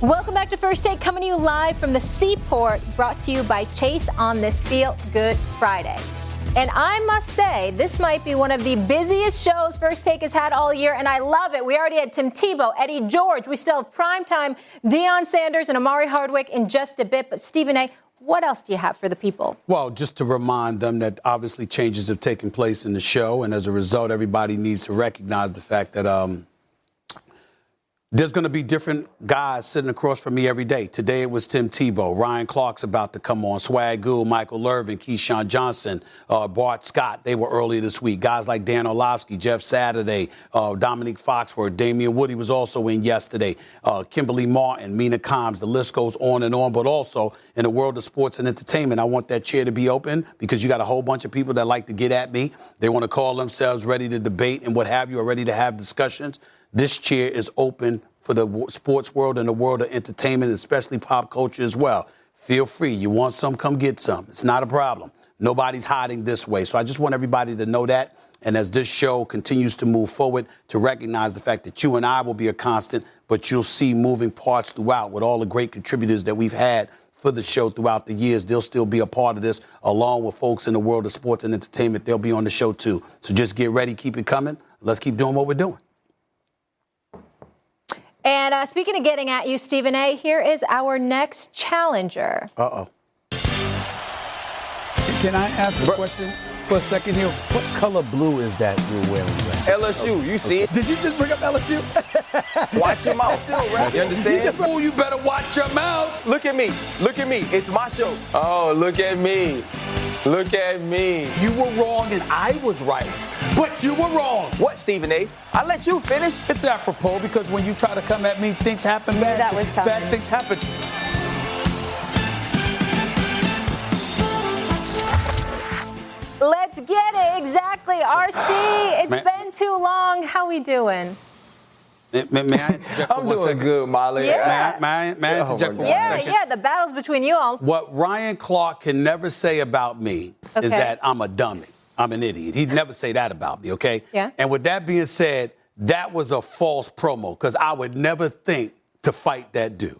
Welcome back to First Take, coming to you live from the Seaport, brought to you by Chase on this Feel Good Friday. And I must say, this might be one of the busiest shows First Take has had all year, and I love it. We already had Tim Tebow, Eddie George. We still have primetime Deion Sanders and Amari Hardwick in just a bit. But Stephen A., what else do you have for the people? Well, just to remind them that obviously changes have taken place in the show, and as a result, everybody needs to recognize the fact that there's going to be different guys sitting across from me every day. Today it was Tim Tebow. Ryan Clark's about to come on. Swag Gould, Michael Irvin, Keyshawn Johnson, Bart Scott. They were earlier this week. Guys like Dan Orlovsky, Jeff Saturday, Dominique Foxworth, Damian Woody was also in yesterday. Kimberly Martin, Mina Kimes. The list goes on and on. But also in the world of sports and entertainment, I want that chair to be open because you got a whole bunch of people that like to get at me. They want to call themselves ready to debate and what have you, or ready to have discussions. This chair is open for the sports world and the world of entertainment, especially pop culture as well. Feel free. You want some, come get some. It's not a problem. Nobody's hiding this way. So I just want everybody to know that. And as this show continues to move forward, to recognize the fact that you and I will be a constant, but you'll see moving parts throughout with all the great contributors that we've had for the show throughout the years. They'll still be a part of this, along with folks in the world of sports and entertainment. They'll be on the show, too. So just get ready. Keep it coming. Let's keep doing what we're doing. And speaking of getting at you, Stephen A., here is our next challenger. Uh-oh. Can I ask a question for a second here? What color blue is that you're wearing? LSU, you see it. Did you just bring up LSU? Watch your mouth. You understand? Oh, you better watch your mouth. Look at me. Look at me. It's my show. Oh, look at me. Look at me. You were wrong and I was right. But you were wrong. What, Stephen A.? I let you finish. It's apropos because when you try to come at me, things happen. That was coming. Bad things happen. Let's get it. Exactly. RC, it's been too long. How we doing? May I interject for I'm 1 doing second? good, Molly. Yeah. May I interject for 1 second? Yeah, the battle's between you all. What Ryan Clark can never say about me is that I'm a dummy. I'm an idiot. He'd never say that about me, okay? Yeah. And with that being said, that was a false promo because I would never think to fight that dude.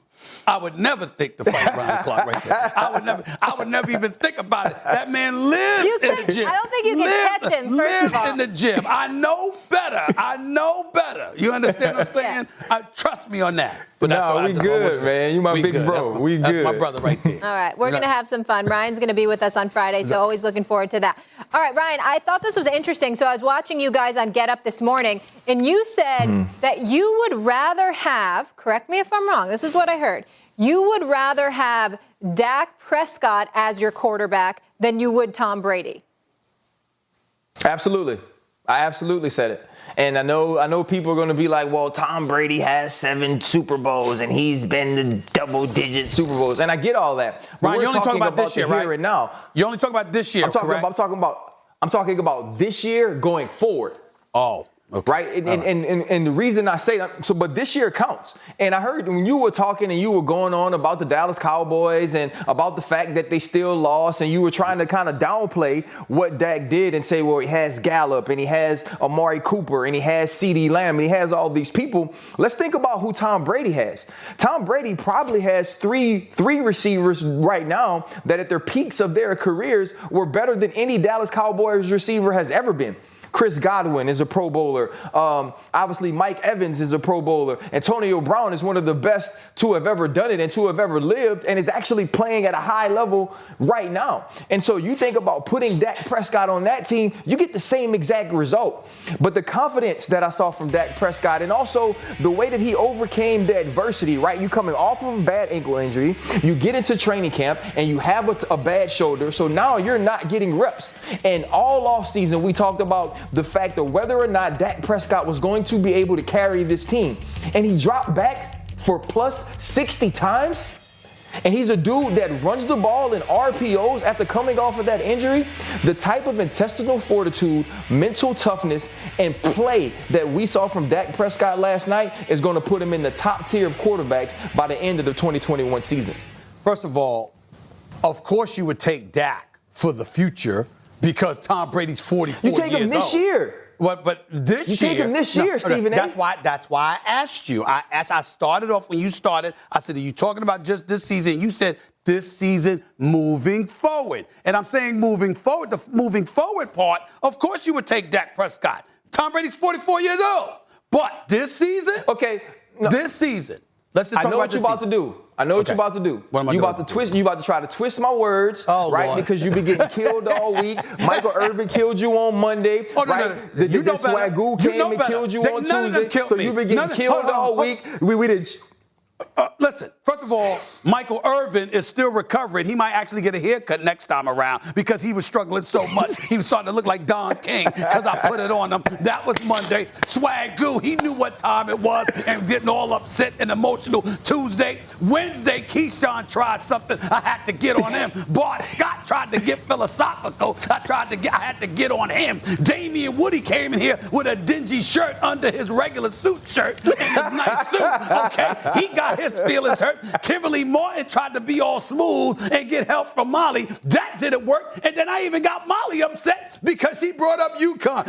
I would never think to fight Ryan Clark right there. I would never even think about it. That man lived in the gym. I don't think you can catch him, first of all. Lived in the gym. I know better. You understand what I'm saying? Trust me on that. But that's No, we good, man. You my big bro. We That's good. my brother right there. All right, we're going to have some fun. Ryan's going to be with us on Friday, so always looking forward to that. All right, Ryan, I thought this was interesting. So I was watching you guys on Get Up this morning, and you said that you would rather have, correct me if I'm wrong, this is what I heard, you would rather have Dak Prescott as your quarterback than you would Tom Brady. Absolutely. I absolutely said it. And I know people are going to be like, well, Tom Brady has 7 Super Bowls and he's been to double-digit Super Bowls. And I get all that. But Ryan, you only talking about this year, right? Here and now. You only talking about this year, I'm talking about this year going forward. Oh. Okay. Right? And the reason I say that, but this year counts. And I heard when you were talking and you were going on about the Dallas Cowboys and about the fact that they still lost, and you were trying to kind of downplay what Dak did and say, well, he has Gallup and he has Amari Cooper and he has CeeDee Lamb and he has all these people. Let's think about who Tom Brady has. Tom Brady probably has three receivers right now that at their peaks of their careers were better than any Dallas Cowboys receiver has ever been. Chris Godwin is a Pro Bowler. Obviously, Mike Evans is a Pro Bowler. Antonio Brown is one of the best to have ever done it and to have ever lived and is actually playing at a high level right now. And so you think about putting Dak Prescott on that team, you get the same exact result. But the confidence that I saw from Dak Prescott and also the way that he overcame the adversity, right? You coming off of a bad ankle injury, you get into training camp and you have a bad shoulder. So now you're not getting reps. And all offseason, we talked about the fact of whether or not Dak Prescott was going to be able to carry this team. And he dropped back for plus 60 times. And he's a dude that runs the ball in RPOs after coming off of that injury. The type of intestinal fortitude, mental toughness, and play that we saw from Dak Prescott last night is going to put him in the top tier of quarterbacks by the end of the 2021 season. First of all, of course you would take Dak for the future because Tom Brady's 44 years old. You take him this year. But this You year, take him this year, Stephen A. That's why I asked you. As I started off when you started, I said, "Are you talking about just this season?" You said this season moving forward, and I'm saying moving forward. The moving forward part, of course, you would take Dak Prescott. Tom Brady's 44 years old, but this season, this season. Let's just talk I know about what you're about to do. I know what you're about to do. What am I you doing? about to twist. You about to try to twist my words, right? Lord. Because you've been getting killed all week. Michael Irvin killed you on Monday, right? The Swagoo came and killed you on Tuesday. So you've been getting killed all week. We did. Listen, first of all, Michael Irvin is still recovering. He might actually get a haircut next time around because he was struggling so much. He was starting to look like Don King because I put it on him. That was Monday. Swagoo, he knew what time it was and getting all upset and emotional Tuesday. Wednesday, Keyshawn tried something. I had to get on him. Bart Scott tried to get philosophical. I had to get on him. Damian Woody came in here with a dingy shirt under his regular suit shirt and his nice suit. Okay, he got his feelings hurt. Kimberly Martin tried to be all smooth and get help from Molly. That didn't work. And then I even got Molly upset because she brought up UConn.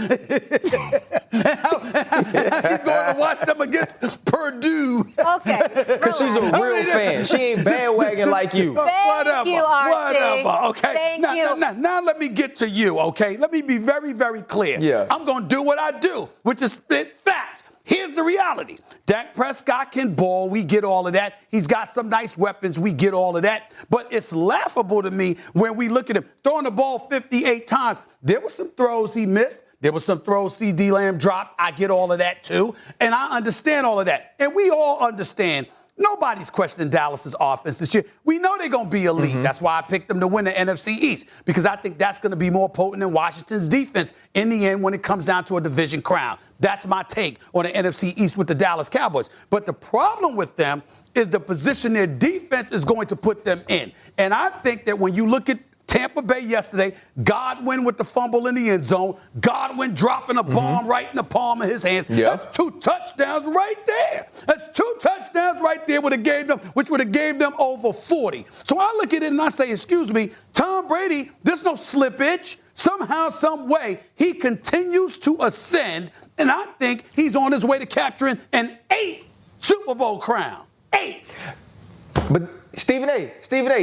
and she's going to watch them against Purdue. Okay. Because she's a real fan. She ain't bandwagon like you. Thank you, RC. Whatever. Okay. Thank you. Now let me get to you, okay? Let me be very, very clear. Yeah. I'm going to do what I do, which is spit facts. Here's the reality. Dak Prescott can ball. We get all of that. He's got some nice weapons. We get all of that. But it's laughable to me when we look at him throwing the ball 58 times. There were some throws he missed. There were some throws C.D. Lamb dropped. I get all of that, too. And I understand all of that. And we all understand. Nobody's questioning Dallas's offense this year. We know they're going to be elite. Mm-hmm. That's why I picked them to win the NFC East, because I think that's going to be more potent than Washington's defense in the end when it comes down to a division crown. That's my take on the NFC East with the Dallas Cowboys. But the problem with them is the position their defense is going to put them in. And I think that when you look at Tampa Bay yesterday, Godwin with the fumble in the end zone, Godwin dropping a bomb right in the palm of his hands. Yep. That's 2 touchdowns right there. That's 2 touchdowns right there which would have gave them over 40. So I look at it and I say, excuse me, Tom Brady, there's no slippage. Somehow, some way, he continues to ascend, and I think he's on his way to capturing an 8th Super Bowl crown. 8. But Stephen A.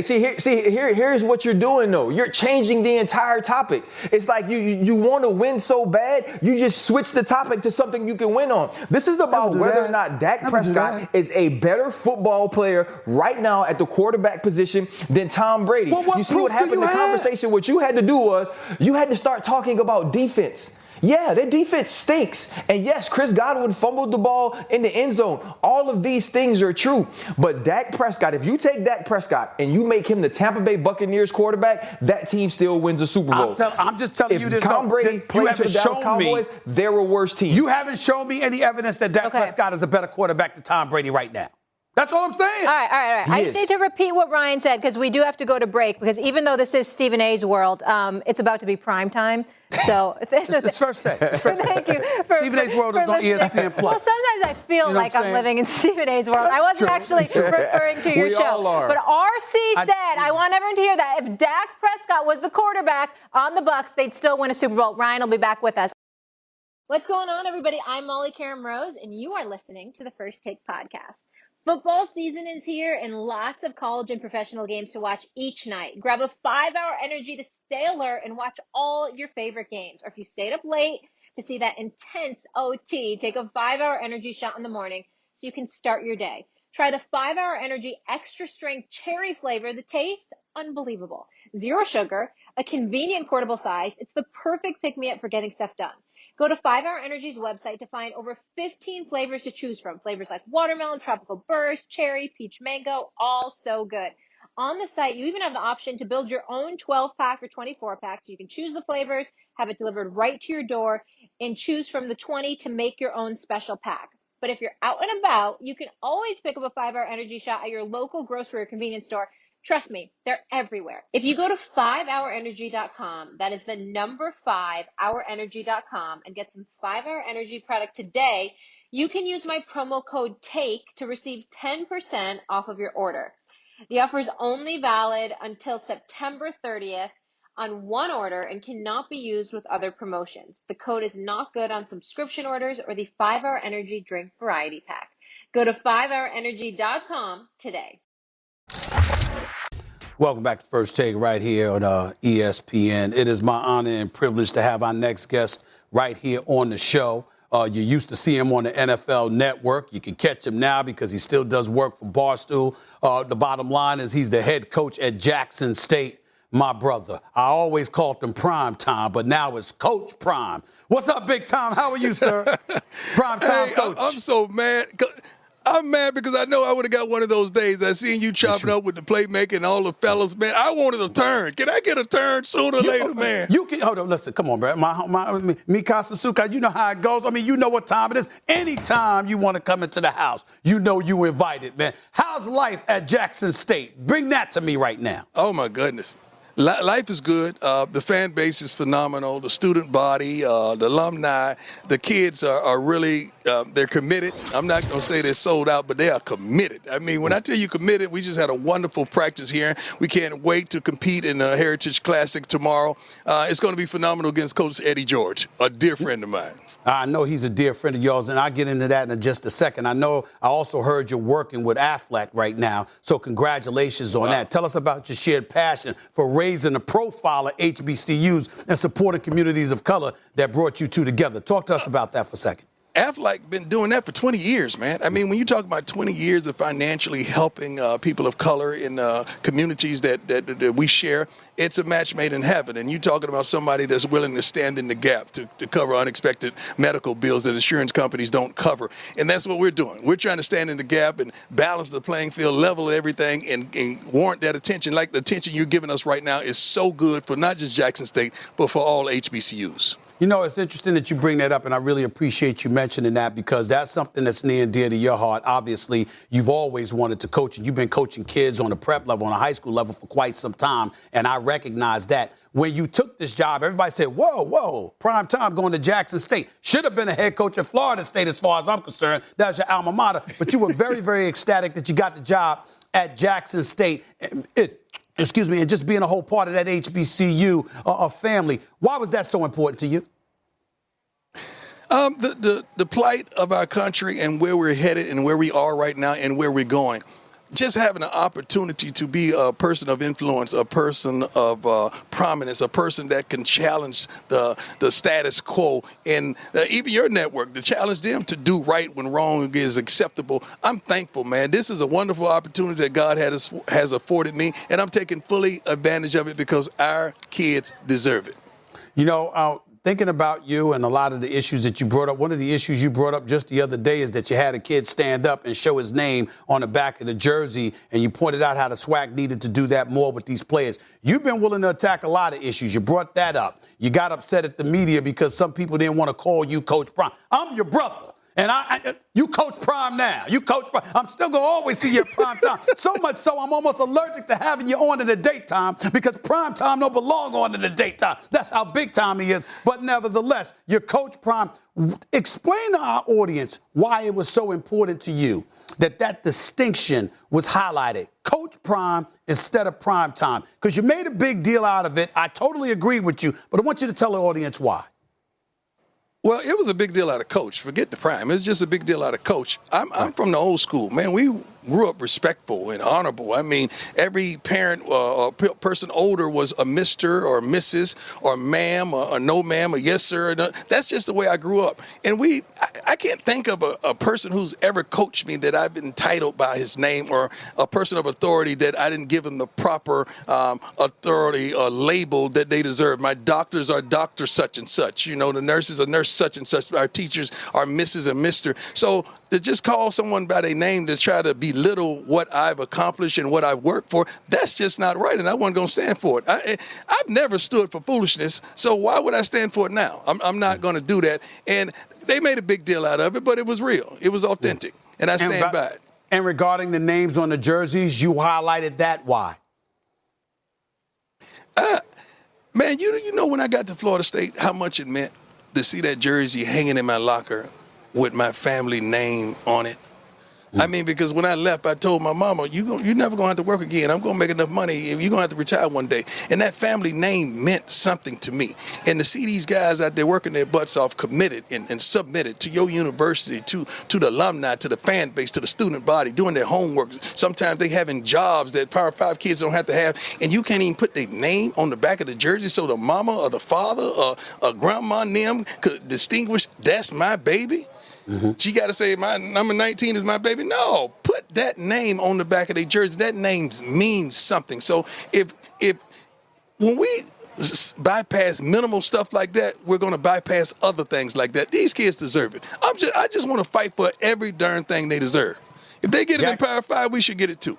Here's what you're doing, though. You're changing the entire topic. It's like you want to win so bad, you just switch the topic to something you can win on. This is about whether or not Dak Prescott is a better football player right now at the quarterback position than Tom Brady. Well, you see what happened in the conversation? What you had to do was you had to start talking about defense. Yeah, their defense stinks. And yes, Chris Godwin fumbled the ball in the end zone. All of these things are true. But Dak Prescott, if you take Dak Prescott and you make him the Tampa Bay Buccaneers quarterback, that team still wins a Super Bowl. I'm just telling you this. If Tom Brady plays for the Dallas Cowboys, they're a worse team. You haven't shown me any evidence that Dak Prescott is a better quarterback than Tom Brady right now. That's all I'm saying. All right. I just need to repeat what Ryan said because we do have to go to break because even though this is Stephen A's world, it's about to be prime time. So it's first day. Thank you. Stephen A's world is on ESPN Plus. Well, sometimes I feel like I'm living in Stephen A's world. I wasn't actually referring to your show. All are. But RC said, I want everyone to hear that, if Dak Prescott was the quarterback on the Bucs, they'd still win a Super Bowl. Ryan will be back with us. What's going on, everybody? I'm Molly Karam Rose, and you are listening to the First Take Podcast. Football season is here and lots of college and professional games to watch each night. Grab a 5-hour energy to stay alert and watch all your favorite games. Or if you stayed up late to see that intense OT, take a 5-hour energy shot in the morning so you can start your day. Try the 5-hour energy extra strength cherry flavor. The taste, unbelievable. 0 sugar, a convenient portable size. It's the perfect pick-me-up for getting stuff done. Go to 5-Hour Energy's website to find over 15 flavors to choose from. Flavors like watermelon, tropical burst, cherry, peach mango, all so good. On the site, you even have the option to build your own 12-pack or 24-pack, so you can choose the flavors, have it delivered right to your door, and choose from the 20 to make your own special pack. But if you're out and about, you can always pick up a 5-Hour Energy shot at your local grocery or convenience store. Trust me, they're everywhere. If you go to 5hourenergy.com, that is the number 5hourenergy.com, and get some 5-Hour Energy product today, you can use my promo code TAKE to receive 10% off of your order. The offer is only valid until September 30th. on one order and cannot be used with other promotions. The code is not good on subscription orders or the 5-Hour Energy Drink Variety Pack. Go to 5hourenergy.com today. Welcome back to First Take right here on ESPN. It is my honor and privilege to have our next guest right here on the show. You used to see him on the NFL Network. You can catch him now because he still does work for Barstool. The bottom line is he's the head coach at Jackson State. My brother. I always called him Prime Time, but now it's Coach Prime. What's up, Big Time? How are you, sir? Prime Time Coach. I'm so mad. I'm mad because I know I would have got one of those days. I seen you chopping up with the playmaker and all the fellas, man. I wanted a turn. Can I get a turn sooner or later, man? You can hold on. Listen, come on, bro. Me Casasuka, you know how it goes. I mean, you know what time it is. Anytime you want to come into the house, you know you invited, man. How's life at Jackson State? Bring that to me right now. Oh my goodness. Life is good. The fan base is phenomenal. The student body, the alumni, the kids are really, they're committed. I'm not going to say they're sold out, but they are committed. I mean, when I tell you committed, we just had a wonderful practice here. We can't wait to compete in the Heritage Classic tomorrow. It's going to be phenomenal against Coach Eddie George, a dear friend of mine. I know he's a dear friend of yours, and I'll get into that in just a second. I also heard you're working with Aflac right now, so congratulations on that. Tell us about your shared passion for raising the profile of HBCUs and supporting communities of color that brought you two together. Talk to us about that for a second. Aflac been doing that for 20 years, man. I mean, when you talk about 20 years of financially helping people of color in communities that we share, it's a match made in heaven. And you talking about somebody that's willing to stand in the gap to cover unexpected medical bills that insurance companies don't cover. And that's what we're doing. We're trying to stand in the gap and balance the playing field, level everything, and warrant that attention. Like the attention you're giving us right now is so good for not just Jackson State, but for all HBCUs. You know, it's interesting that you bring that up, and I really appreciate you mentioning that because that's something that's near and dear to your heart. Obviously, you've always wanted to coach, and you've been coaching kids on the prep level, on a high school level for quite some time, and I recognize that. When you took this job, everybody said, whoa, Prime Time going to Jackson State. Should have been a head coach at Florida State as far as I'm concerned. That was your alma mater. But you were very, very ecstatic that you got the job at Jackson State. And just being a whole part of that HBCU family. Why was that so important to you? The plight of our country and where we're headed and where we are right now and where we're going. Just having an opportunity to be a person of influence, a person of prominence, a person that can challenge the status quo, and even your network, to challenge them to do right when wrong is acceptable. I'm thankful, man. This is a wonderful opportunity that God has afforded me, and I'm taking fully advantage of it because our kids deserve it. You know, thinking about you and a lot of the issues that you brought up, one of the issues you brought up just the other day is that you had a kid stand up and show his name on the back of the jersey, and you pointed out how the SWAC needed to do that more with these players. You've been willing to attack a lot of issues. You brought that up. You got upset at the media because some people didn't want to call you Coach Prime. I'm your brother. And you coach Prime now. You coach Prime. I'm still going to always see you at Prime Time. So much so I'm almost allergic to having you on in the daytime because Prime Time don't belong on in the daytime. That's how big time he is. But nevertheless, you coach Prime. Explain to our audience why it was so important to you that distinction was highlighted. Coach Prime instead of Prime Time. Because you made a big deal out of it. I totally agree with you. But I want you to tell the audience why. Well, it was a big deal out of coach. Forget the prime. It's just a big deal out of coach. I'm from the old school, man. We grew up respectful and honorable. I mean, every parent or person older was a Mr. or Mrs. or ma'am or no ma'am or yes sir. That's just the way I grew up. And I can't think of a person who's ever coached me that I've been entitled by his name, or a person of authority that I didn't give them the proper authority or label that they deserve. My doctors are Dr. such and such. You know, the nurses are nurse such and such. Our teachers are Mrs. and Mr. So to just call someone by their name to try to belittle what I've accomplished and what I've worked for, that's just not right, and I wasn't going to stand for it. I've never stood for foolishness, so why would I stand for it now? I'm not going to do that. And they made a big deal out of it, but it was real. It was authentic, and I stand by it. And regarding the names on the jerseys, you highlighted that. Why? Man, you know when I got to Florida State, how much it meant to see that jersey hanging in my locker with my family name on it. I mean, because when I left, I told my mama, you're never going to have to work again. I'm going to make enough money. You're going to have to retire one day. And that family name meant something to me. And to see these guys out there working their butts off, committed and submitted to your university, to the alumni, to the fan base, to the student body, doing their homework. Sometimes they having jobs that Power 5 kids don't have to have. And you can't even put their name on the back of the jersey so the mama or the father or grandma and them could distinguish, that's my baby. She got to say, my number 19 is my baby. No, put that name on the back of their jersey. That name means something. So if when we bypass minimal stuff like that, we're going to bypass other things like that. These kids deserve it. I just want to fight for every darn thing they deserve. If they get it in Power 5, we should get it too.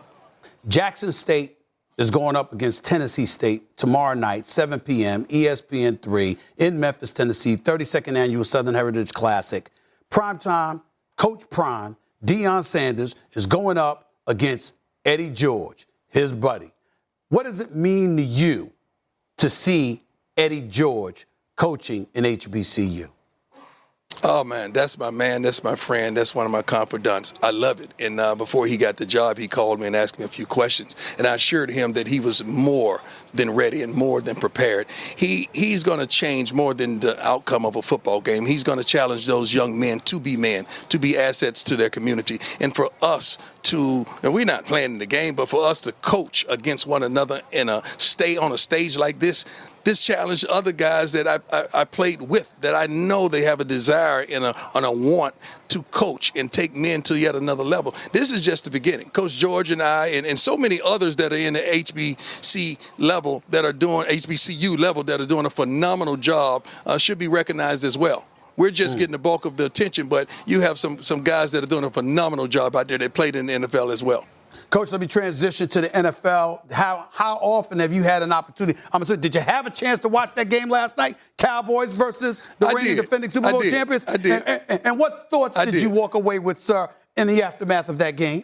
Jackson State is going up against Tennessee State tomorrow night, 7 p.m., ESPN 3 in Memphis, Tennessee, 32nd Annual Southern Heritage Classic. Primetime, Coach Prime, Deion Sanders is going up against Eddie George, his buddy. What does it mean to you to see Eddie George coaching in HBCU? Oh, man, that's my man. That's my friend. That's one of my confidants. I love it. And before he got the job, he called me and asked me a few questions. And I assured him that he was more than ready and more than prepared. He's going to change more than the outcome of a football game. He's going to challenge those young men, to be assets to their community. And for us to, and we're not playing in the game, but for us to coach against one another and stay on a stage like this challenged other guys that I played with, that I know they have a desire and a want to coach and take men to yet another level. This is just the beginning. Coach George and I and so many others that are in the HBCU level that are doing a phenomenal job should be recognized as well. We're just getting the bulk of the attention, but you have some guys that are doing a phenomenal job out there that played in the NFL as well. Coach, let me transition to the NFL. How often have you had an opportunity? Did you have a chance to watch that game last night? Cowboys versus the reigning defending Super Bowl champions? I did. And what thoughts did you walk away with, sir, in the aftermath of that game?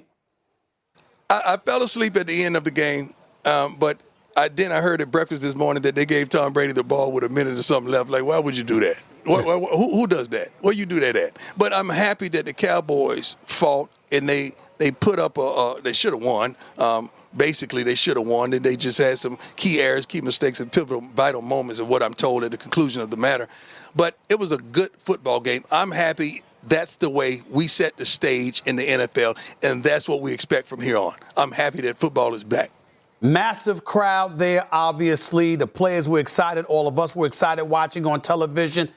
I fell asleep at the end of the game, but I heard at breakfast this morning that they gave Tom Brady the ball with a minute or something left. Like, why would you do that? Who does that? Where you do that at? But I'm happy that the Cowboys fought and they put up they should have won. Basically, they should have won. They just had some key errors, key mistakes, and pivotal, vital moments of what I'm told at the conclusion of the matter. But it was a good football game. I'm happy that's the way we set the stage in the NFL, and that's what we expect from here on. I'm happy that football is back. Massive crowd there, obviously. The players were excited. All of us were excited watching on television.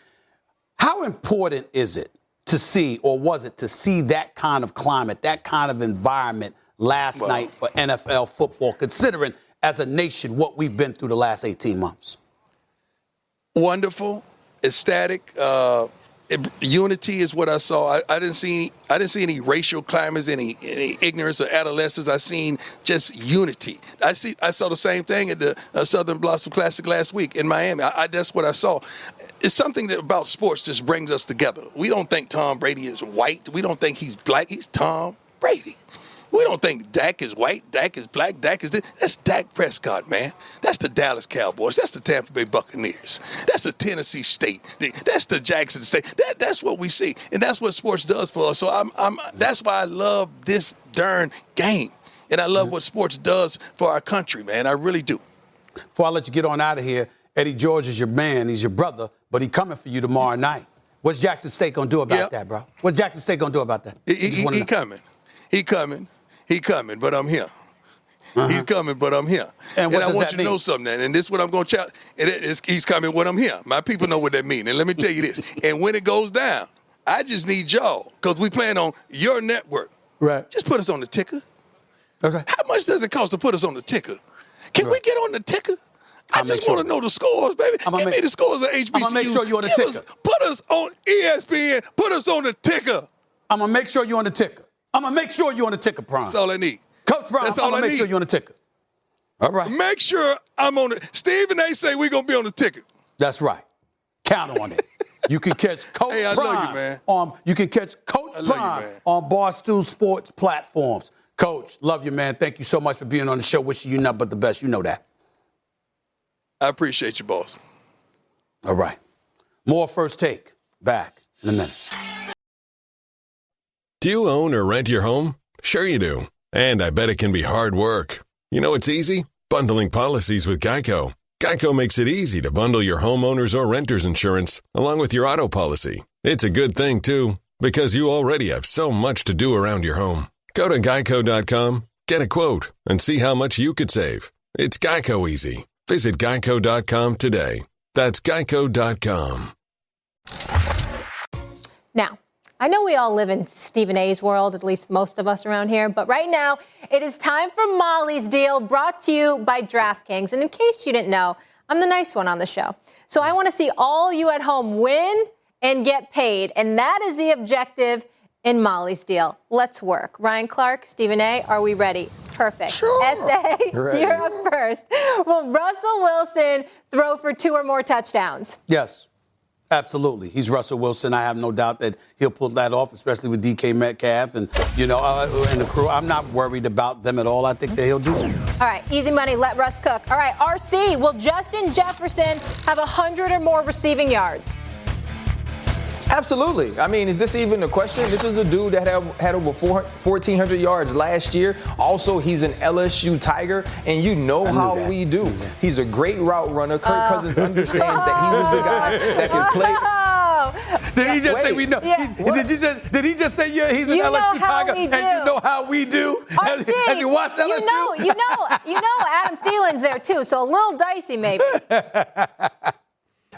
How important is it to see, or was it to see that kind of climate, that kind of environment last night for NFL football, considering as a nation what we've been through the last 18 months? Wonderful, ecstatic. Unity is what I saw. I didn't see any racial climates, any ignorance or adolescence. I seen just unity. I saw the same thing at the Southern Blossom Classic last week in Miami. That's what I saw. It's something that about sports just brings us together. We don't think Tom Brady is white. We don't think he's black. He's Tom Brady. We don't think Dak is white, Dak is black, Dak is this. That's Dak Prescott, man. That's the Dallas Cowboys. That's the Tampa Bay Buccaneers. That's the Tennessee State. That's the Jackson State. That's what we see, and that's what sports does for us. So that's why I love this darn game, and I love what sports does for our country, man. I really do. Before I let you get on out of here, Eddie George is your man. He's your brother, but he's coming for you tomorrow night. What's Jackson State going to do about that, bro? What's Jackson State going to do about that? He coming. He coming, but I'm here. He's coming, but I'm here. And I want you to know something, and this is what I'm going to challenge. He's coming, but I'm here. My people know what that means. And let me tell you this. And when it goes down, I just need y'all, because we playing on your network. Right. Just put us on the ticker. Okay. How much does it cost to put us on the ticker? Can we get on the ticker? I just want to know the scores, baby. Give me the scores of HBCU. I'm going to make sure you're on the ticker. Put us on ESPN. Put us on the ticker. I'm going to make sure you're on the ticker. I'm going to make sure you're on the ticker, Prime. That's all I need. Coach Prime, I'm going to make sure you're on the ticker. All right. Make sure I'm on it. Steve and they say we're going to be on the ticker. That's right. Count on it. You can catch Coach Prime. Love you, man. You can catch Coach Prime on Barstool Sports platforms. Coach, love you, man. Thank you so much for being on the show. Wishing you nothing but the best. You know that. I appreciate you, boss. All right. More First Take. Back in a minute. Do you own or rent your home? Sure you do. And I bet it can be hard work. You know it's easy? Bundling policies with Geico. Geico makes it easy to bundle your homeowner's or renter's insurance along with your auto policy. It's a good thing, too, because you already have so much to do around your home. Go to geico.com, get a quote, and see how much you could save. It's Geico easy. Visit geico.com today. That's geico.com. Now, I know we all live in Stephen A's world, at least most of us around here, but right now it is time for Molly's Deal, brought to you by DraftKings. And in case you didn't know, I'm the nice one on the show. So I want to see all you at home win and get paid. And that is the objective in Molly's Deal. Let's work. Ryan Clark, Stephen A., are we ready? Perfect. Sure. S.A., Ready. you're up first. Will Russell Wilson throw for 2 or more touchdowns? Yes, absolutely. He's Russell Wilson. I have no doubt that he'll pull that off, especially with DK Metcalf and, and the crew. I'm not worried about them at all. I think that he'll do that. All right, easy money, let Russ cook. All right, RC, will Justin Jefferson have 100 or more receiving yards? Absolutely. I mean, is this even a question? This is a dude that had over 1,400 yards last year. Also, he's an LSU Tiger, and you know how we do. He's a great route runner. Kirk Cousins understands that he was the guy that can play. Did he just say we know? Yeah. Did he just say he's an You know LSU how Tiger? we And do. you know how we do? RC, Have you watched LSU? You know Adam Thielen's there too, so a little dicey maybe.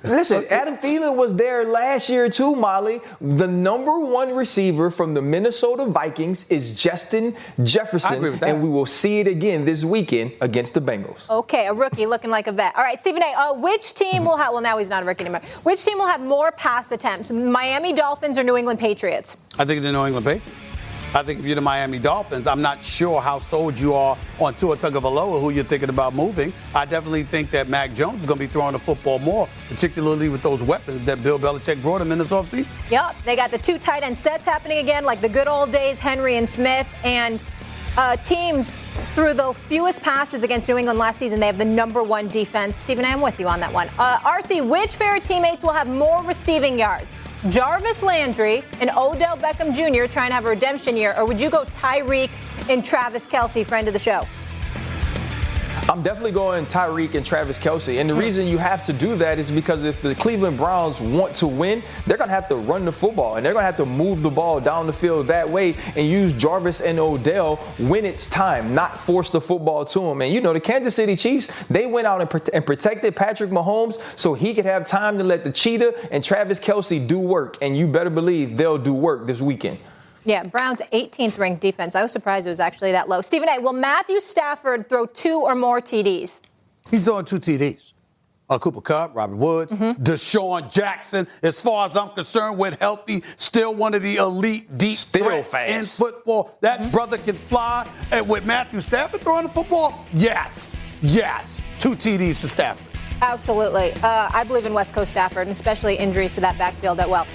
Listen, Adam Thielen was there last year too, Molly. The number 1 receiver from the Minnesota Vikings is Justin Jefferson. I agree with that. And we will see it again this weekend against the Bengals. Okay, a rookie looking like a vet. All right, Stephen A., which team will have, well, now he's not a rookie anymore. Which team will have more pass attempts, Miami Dolphins or New England Patriots? I think the New England Patriots. I think if you're the Miami Dolphins, I'm not sure how sold you are on Tua Tagovailoa, who you're thinking about moving. I definitely think that Mac Jones is going to be throwing the football more, particularly with those weapons that Bill Belichick brought him in this offseason. Yep, they got the 2 tight end sets happening again, like the good old days, Henry and Smith. And teams threw the fewest passes against New England last season. They have the number 1 defense. Stephen, I'm with you on that one. RC, which pair of teammates will have more receiving yards? Jarvis Landry and Odell Beckham Jr. trying to have a redemption year, or would you go Tyreek and Travis Kelce, friend of the show? I'm definitely going Tyreek and Travis Kelce. And the reason you have to do that is because if the Cleveland Browns want to win, they're going to have to run the football, and they're going to have to move the ball down the field that way and use Jarvis and Odell when it's time, not force the football to them. And, the Kansas City Chiefs, they went out and protected Patrick Mahomes so he could have time to let the Cheetah and Travis Kelce do work. And you better believe they'll do work this weekend. Yeah, Browns 18th ranked defense. I was surprised it was actually that low. Stephen A., will Matthew Stafford throw 2 or more TDs? He's throwing 2 TDs. Cooper Kupp, Robert Woods, Deshaun Jackson, as far as I'm concerned, when healthy, still one of the elite deep threats in football. That brother can fly. And with Matthew Stafford throwing the football, yes, 2 TDs to Stafford. Absolutely. I believe in West Coast Stafford, and especially injuries to that backfield at well.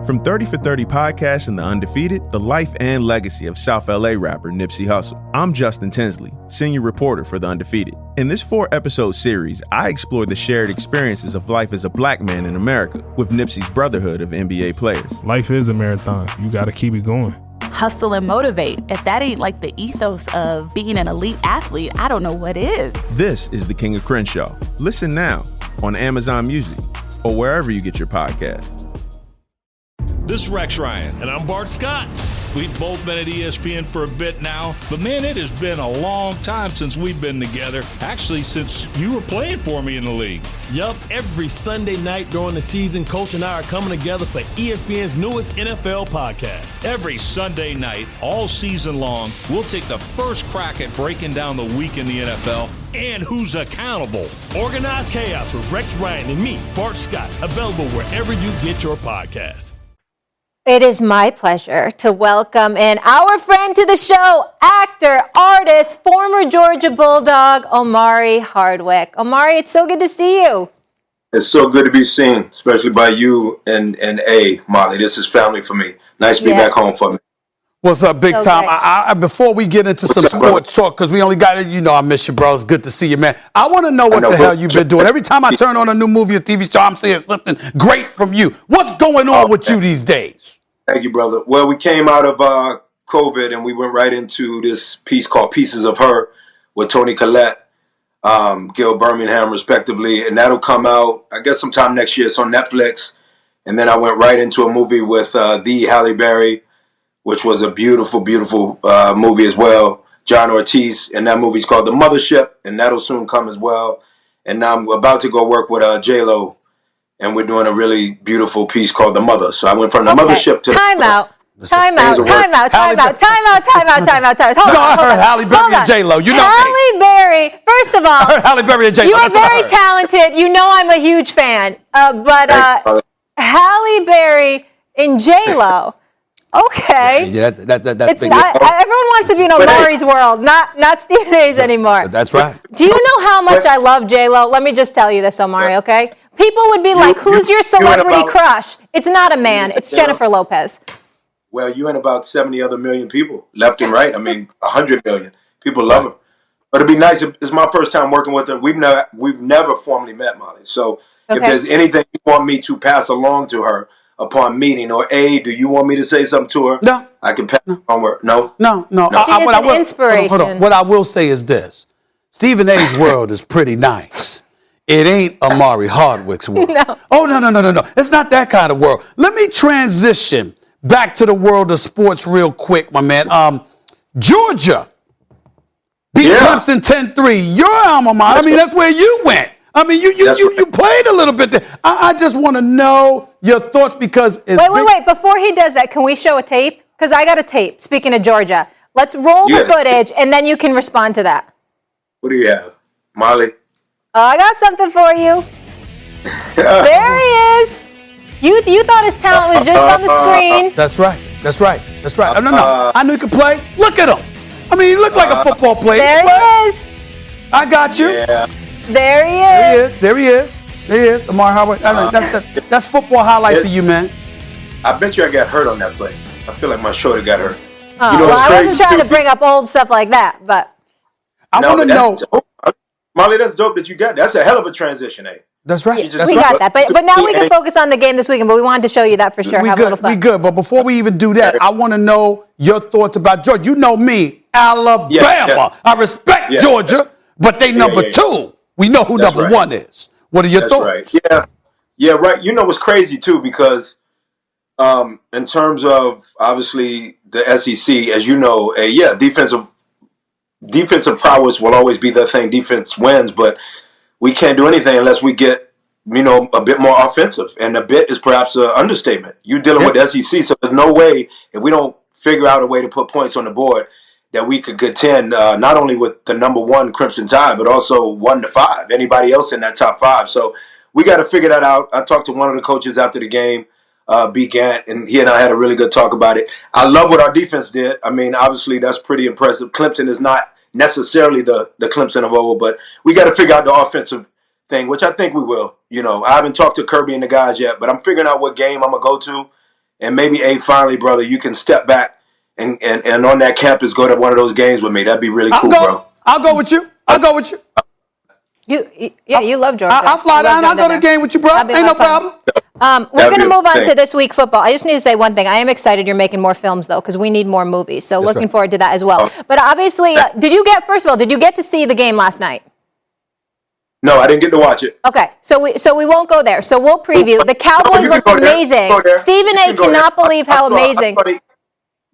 From 30 for 30 Podcast and The Undefeated, the life and legacy of South LA rapper Nipsey Hussle. I'm Justin Tinsley, senior reporter for The Undefeated. In this 4-episode series, I explore the shared experiences of life as a black man in America with Nipsey's brotherhood of NBA players. Life is a marathon. You got to keep it going. Hustle and motivate. If that ain't like the ethos of being an elite athlete, I don't know what is. This is The King of Crenshaw. Listen now on Amazon Music or wherever you get your podcasts. This is Rex Ryan. And I'm Bart Scott. We've both been at ESPN for a bit now, but man, it has been a long time since we've been together. Actually, since you were playing for me in the league. Yup, every Sunday night during the season, Coach and I are coming together for ESPN's newest NFL podcast. Every Sunday night, all season long, we'll take the first crack at breaking down the week in the NFL and who's accountable. Organized Chaos with Rex Ryan and me, Bart Scott, available wherever you get your podcasts. It is my pleasure to welcome in our friend to the show, actor, artist, former Georgia Bulldog, Omari Hardwick. Omari, it's so good to see you. It's so good to be seen, especially by you and A, Molly. This is family for me. Nice to be back home for me. What's up, Big Tom? I before we get into some sports talk, because we only got it, I miss you, bro. It's good to see you, man. I want to know what the hell you've been doing. Every time I turn on a new movie or TV show, I'm seeing something great from you. What's going on with you these days? Thank you, brother. Well, we came out of COVID and we went right into this piece called Pieces of Her with Toni Collette, Gil Birmingham, respectively. And that'll come out, I guess, sometime next year. It's on Netflix. And then I went right into a movie with the Halle Berry, which was a beautiful, beautiful movie as well. John Ortiz. And that movie's called The Mothership. And that'll soon come as well. And now I'm about to go work with J-Lo. And we're doing a really beautiful piece called The Mother. So I went from The Mothership to... Time out. Hold on. No, I heard Halle Berry and J-Lo. You know Halle Berry, first of all, I heard Halle Berry and J-Lo. You are very talented. You know I'm a huge fan. But Halle Berry and J-Lo. Okay. Yeah, that's it's not, everyone wants to be in Laurie's world, not Stephen A's anymore. That's right. Do you know how much I love J-Lo? Let me just tell you this, Omari, okay? People would be like, who's your celebrity crush? It's not a man. It's Jennifer Lopez. Well, you and about 70 other million people, left and right. I mean, 100 million. People love her. But it'd be nice. It's my first time working with her. We've never formally met, Molly. So if there's anything you want me to pass along to her upon meeting, or do you want me to say something to her? No. I can pass it on word. No. She is an inspiration. Hold on. What I will say is this. Stephen A's world is pretty nice. It ain't Omari Hardwick's world. No. Oh, no. It's not that kind of world. Let me transition back to the world of sports real quick, my man. Georgia beat Clemson 10-3. Your alma mater. I mean, that's where you went. I mean, you played a little bit there. I just want to know your thoughts because Wait. Before he does that, can we show a tape? Because I got a tape, speaking of Georgia. Let's roll the footage, and then you can respond to that. What do you have, Molly? I got something for you. There he is. You thought his talent was just on the screen. That's right. No. I knew he could play. Look at him. I mean, he looked like a football player. There he is. I got you. Yeah. There he is. Omar Howard. That's football highlight to you, man. I bet you I got hurt on that play. I feel like my shoulder got hurt. I wasn't trying to bring up old stuff like that, but I want to know. Molly, that's dope that you got. That's a hell of a transition, eh? That's right. We got that. But now we can focus on the game this weekend, but we wanted to show you that for sure. Have a little fun. We good. But before we even do that, I want to know your thoughts about Georgia. You know me, Alabama. Yeah. I respect Georgia, but they number two. We know who number one is. What are your thoughts? Right. Yeah, right. You know what's crazy, too, because in terms of, obviously, the SEC, as you know, defensive prowess will always be the thing. Defense wins, but we can't do anything unless we get, a bit more offensive. And a bit is perhaps an understatement. You're dealing with SEC, so there's no way, if we don't figure out a way to put points on the board, that we could contend not only with the number one Crimson Tide, but also 1 to 5. Anybody else in that top 5. So we got to figure that out. I talked to one of the coaches after the game, B. Gant, and he and I had a really good talk about it. I love what our defense did. I mean, obviously, that's pretty impressive. Clemson is not necessarily the Clemson of old, but we got to figure out the offensive thing, which I think we will. I haven't talked to Kirby and the guys yet, but I'm figuring out what game I'm going to go to. And maybe, finally, brother, you can step back and on that campus go to one of those games with me. That'd be really cool, bro. I'll go with you. You love Georgia. I'll fly down. I'll go to the game with you, bro. Ain't no problem. We're going to move on to this week football. I just need to say one thing. I am excited you're making more films, though, because we need more movies. So looking forward to that as well. But obviously, did you get to see the game last night? No, I didn't get to watch it. Okay, so we won't go there. So we'll preview. The Cowboys looked amazing. Stephen A. cannot believe how amazing.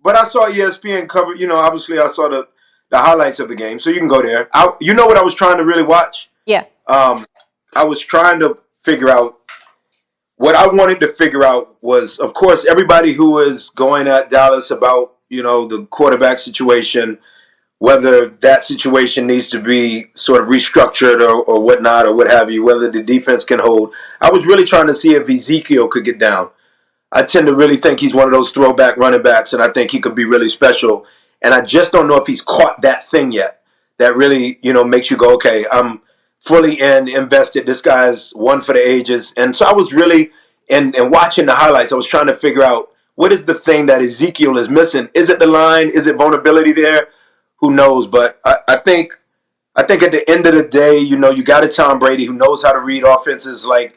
But I saw ESPN cover. Obviously I saw the highlights of the game. So you can go there. You know what I was trying to really watch? Yeah. I was trying to figure out. What I wanted to figure out was, of course, everybody who is going at Dallas about, the quarterback situation, whether that situation needs to be sort of restructured or whatnot or what have you, whether the defense can hold. I was really trying to see if Ezekiel could get down. I tend to really think he's one of those throwback running backs, and I think he could be really special. And I just don't know if he's caught that thing yet that really, makes you go, okay, I'm fully invested. This guy's one for the ages. And so I was really, and watching the highlights, I was trying to figure out what is the thing that Ezekiel is missing. Is it the line? Is it vulnerability there? Who knows? But I think at the end of the day, you got a Tom Brady who knows how to read offenses like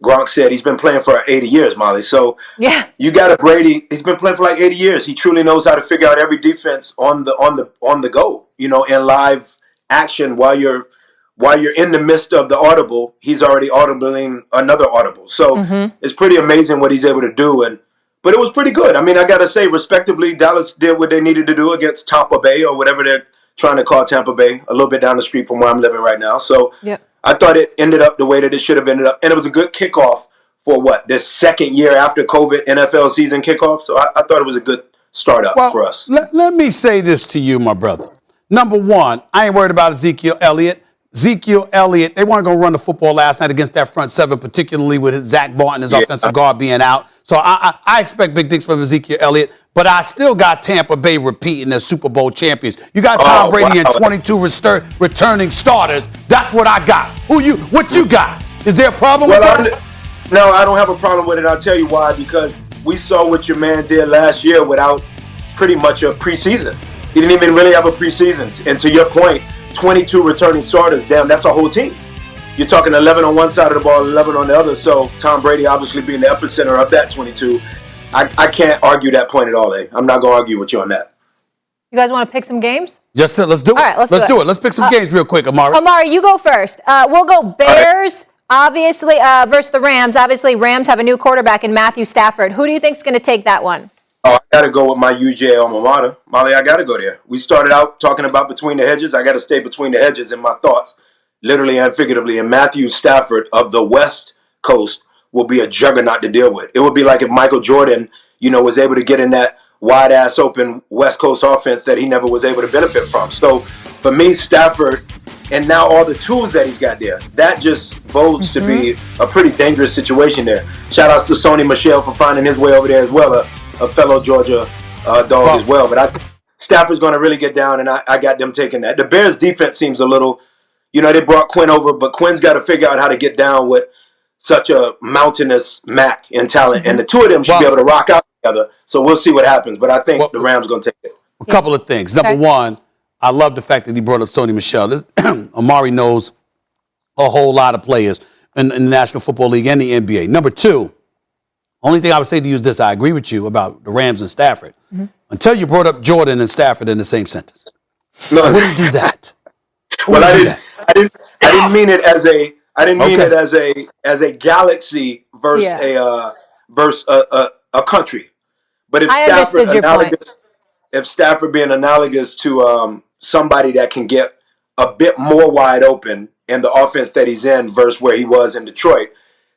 Gronk said he's been playing for 80 years, Molly. So yeah, you got a Brady. He's been playing for like 80 years. He truly knows how to figure out every defense on the go. You know, in live action while you're in the midst of the audible, he's already audibling another audible. So it's pretty amazing what he's able to do. But it was pretty good. I mean, I got to say, respectively, Dallas did what they needed to do against Tampa Bay, or whatever they're trying to call Tampa Bay, a little bit down the street from where I'm living right now. So I thought it ended up the way that it should have ended up. And it was a good kickoff for this second year after COVID NFL season kickoff. So I thought it was a good start up for us. Let me say this to you, my brother. Number one, I ain't worried about Ezekiel Elliott. Ezekiel Elliott, they weren't going to run the football last night against that front seven, particularly with Zach Barton, his offensive guard, being out. So I expect big things from Ezekiel Elliott, but I still got Tampa Bay repeating as Super Bowl champions. You got Tom Brady and 22 returning starters. That's what I got. What you got? Is there a problem with that? No, I don't have a problem with it. I'll tell you why. Because we saw what your man did last year without pretty much a preseason. He didn't even really have a preseason. And to your point, 22 returning starters, damn, that's a whole team. You're talking 11 on one side of the ball, 11 on the other. So Tom Brady obviously being the epicenter of that 22. I can't argue that point at all, I'm not going to argue with you on that. You guys want to pick some games? Yes, sir. Let's do it. All right, let's do it. Let's pick some games real quick, Amari. Amari, you go first. We'll go Bears, obviously, versus the Rams. Obviously, Rams have a new quarterback in Matthew Stafford. Who do you think is going to take that one? Oh, I got to go with my UJ alma mater. Molly, I got to go there. We started out talking about between the hedges. I got to stay between the hedges in my thoughts, literally and figuratively. And Matthew Stafford of the West Coast will be a juggernaut to deal with. It would be like if Michael Jordan, was able to get in that wide-ass open West Coast offense that he never was able to benefit from. So, for me, Stafford, and now all the tools that he's got there, that just bodes to be a pretty dangerous situation there. Shout-outs to Sony Michel for finding his way over there as well, a fellow Georgia dog as well. But I think Stafford's going to really get down, and I got them taking that. The Bears' defense seems a little, they brought Quinn over, but Quinn's got to figure out how to get down with such a mountainous Mac in talent. And the two of them should be able to rock out together. So we'll see what happens. But I think the Rams are going to take it. A couple of things. Number one, I love the fact that he brought up Sony Michel. Amari knows a whole lot of players in the National Football League and the NBA. Number two, only thing I would say to you is this. I agree with you about the Rams and Stafford. Until you brought up Jordan and Stafford in the same sentence. No. I wouldn't do that. I didn't mean it as a as a galaxy versus a country. But if Stafford being analogous to somebody that can get a bit more wide open in the offense that he's in versus where he was in Detroit,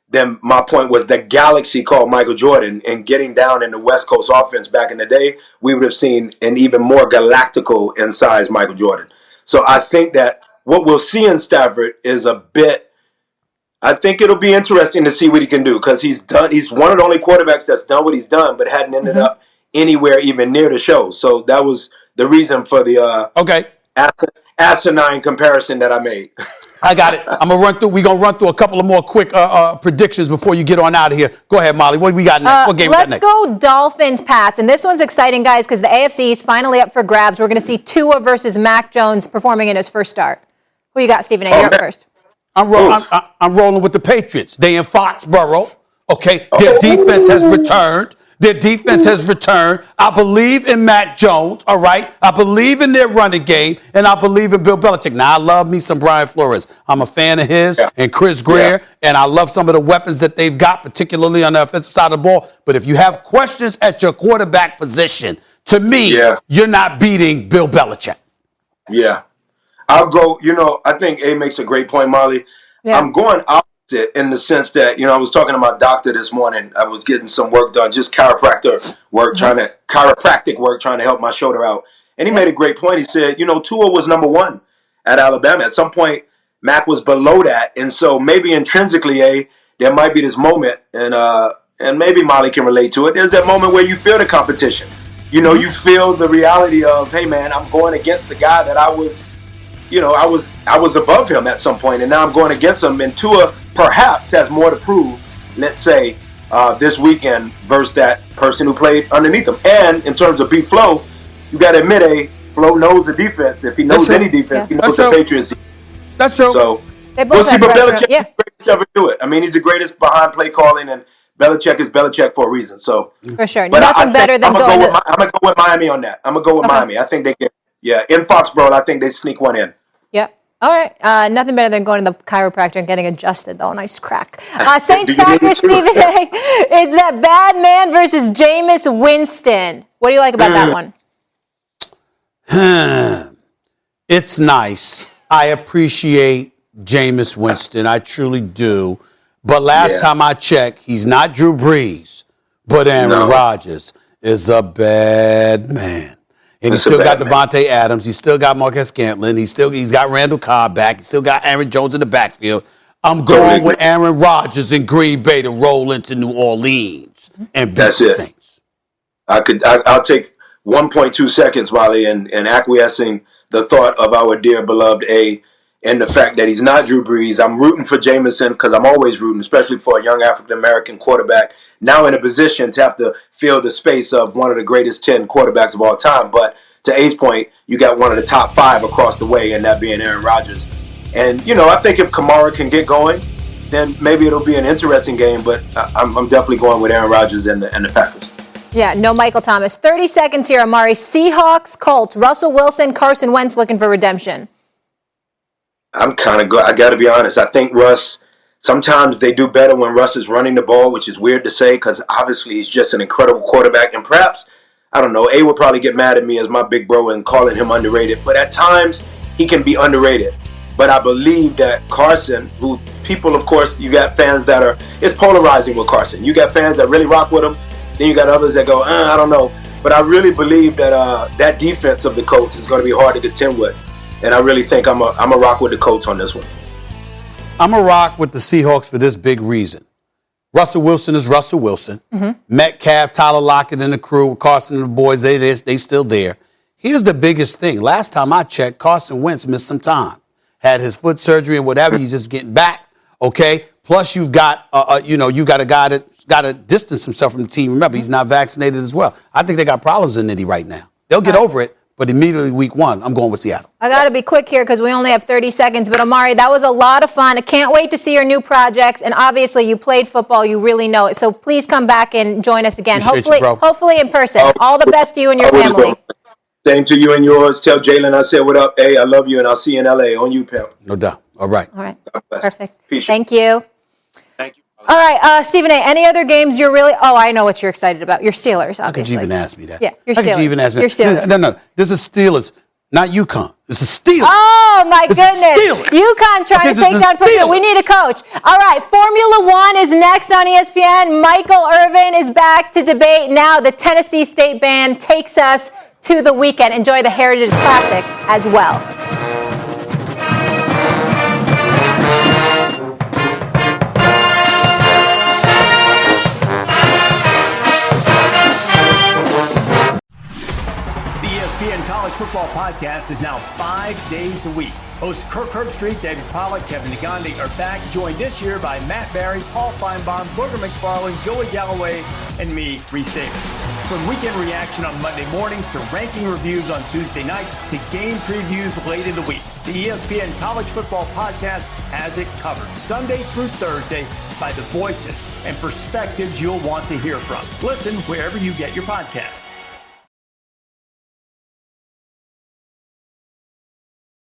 then my point was the galaxy called Michael Jordan, and getting down in the West Coast offense back in the day, we would have seen an even more galactical in size Michael Jordan. So I think that what we'll see in Stafford is I think it'll be interesting to see what he can do, because he's one of the only quarterbacks that's done what he's done, but hadn't ended up anywhere even near the show. So that was the reason for the asinine comparison that I made. I got it. We're gonna run through a couple of more quick predictions before you get on out of here. Go ahead, Molly. What we got next? What game we got next? Let's go Dolphins-Pats. And this one's exciting, guys, because the AFC is finally up for grabs. We're going to see Tua versus Mac Jones performing in his first start. Who you got, Stephen A? You're up first. I'm rolling with the Patriots. They in Foxborough. Okay, their defense has returned. I believe in Mac Jones, all right? I believe in their running game, and I believe in Bill Belichick. Now, I love me some Brian Flores. I'm a fan of his and Chris Greer, and I love some of the weapons that they've got, particularly on the offensive side of the ball. But if you have questions at your quarterback position, to me, you're not beating Bill Belichick. Yeah. I'll go, I think A makes a great point, Molly. Yeah. I'm going opposite in the sense that, I was talking to my doctor this morning. I was getting some work done, just chiropractic work, trying to help my shoulder out. And he made a great point. He said, Tua was number one at Alabama. At some point, Mac was below that. And so maybe intrinsically, there might be this moment, and maybe Molly can relate to it. There's that moment where you feel the competition. You feel the reality of, hey, man, I'm going against the guy that I was above him at some point, and now I'm going against him. And Tua perhaps has more to prove, let's say, this weekend versus that person who played underneath him. And in terms of B-Flow, you got to admit, Flo knows the defense. If he knows any defense, he knows the Patriots defense. That's true. So we'll see. But Belichick to ever do it. I mean, he's the greatest behind play calling, and Belichick is Belichick for a reason. So for sure, but nothing better than I'm gonna go with Miami on that. I'm gonna go with Miami. I think they get in Foxborough. I think they sneak one in. Yep. All right. Nothing better than going to the chiropractor and getting adjusted, though. Nice crack. Saints Packers, Stephen A. It's that bad man versus Jameis Winston. What do you like about that one? It's nice. I appreciate Jameis Winston. I truly do. But last time I checked, he's not Drew Brees, but Aaron Rodgers is a bad man. And he's still got Devontae Adams. He's still got Marquez Scantling. He's got Randall Cobb back. He's still got Aaron Jones in the backfield. I'm going with Aaron Rodgers in Green Bay to roll into New Orleans and beat the Saints. I'll take 1.2 seconds, Molly, in acquiescing the thought of our dear beloved A and the fact that he's not Drew Brees. I'm rooting for Jameson because I'm always rooting, especially for a young African-American quarterback now in a position to have to fill the space of one of the greatest 10 quarterbacks of all time. But to A's point, you got one of the top 5 across the way, and that being Aaron Rodgers. And, I think if Kamara can get going, then maybe it'll be an interesting game, but I'm definitely going with Aaron Rodgers and the Packers. Yeah, no Michael Thomas. 30 seconds here, Amari. Seahawks, Colts, Russell Wilson, Carson Wentz looking for redemption. I'm kind of good. I got to be honest. I think Russ, sometimes they do better when Russ is running the ball, which is weird to say because obviously he's just an incredible quarterback. And perhaps, I don't know, A would probably get mad at me as my big bro and calling him underrated. But at times, he can be underrated. But I believe that Carson, who people, of course, you got fans that it's polarizing with Carson. You got fans that really rock with him. Then you got others that go, I don't know. But I really believe that that defense of the Colts is going to be hard to contend with. And I really think I'm a rock with the Colts on this one. I'm a rock with the Seahawks for this big reason. Russell Wilson is Russell Wilson. Metcalf, Tyler Lockett, and the crew, Carson and the boys, they still there. Here's the biggest thing. Last time I checked, Carson Wentz missed some time. Had his foot surgery and whatever. He's just getting back. Okay. Plus, you've got you got a guy that's got to distance himself from the team. Remember, he's not vaccinated as well. I think they got problems in Indy right now. They'll get over it. But immediately week 1, I'm going with Seattle. I got to be quick here because we only have 30 seconds. But, Amari, that was a lot of fun. I can't wait to see your new projects. And obviously, you played football. You really know it. So please come back and join us again. Hopefully in person. All the best to you and your family. Same to you and yours. Tell Jalen I said what up. Hey, I love you, and I'll see you in L.A. On you, pal. No doubt. All right. Perfect. Peace. Thank you. Thank you. All right, Stephen A., any other games you're really... Oh, I know what you're excited about. Your Steelers, obviously. How could you even ask me that? Yeah, your Steelers. How could you even ask me that? Your Steelers. No. This is Steelers, not UConn. This is Steelers. Oh, my goodness. UConn trying to take down Purdue. We need a coach. All right, Formula One is next on ESPN. Michael Irvin is back to debate. Now the Tennessee State Band takes us to the weekend. Enjoy the Heritage Classic as well. ESPN College Football Podcast is now 5 days a week. Hosts Kirk Herbstreit, David Pollack, Kevin Negandhi are back, joined this year by Matt Barry, Paul Feinbaum, Booger McFarland, Joey Galloway, and me, Reese Davis. From weekend reaction on Monday mornings to ranking reviews on Tuesday nights to game previews late in the week, the ESPN College Football Podcast has it covered Sunday through Thursday by the voices and perspectives you'll want to hear from. Listen wherever you get your podcasts.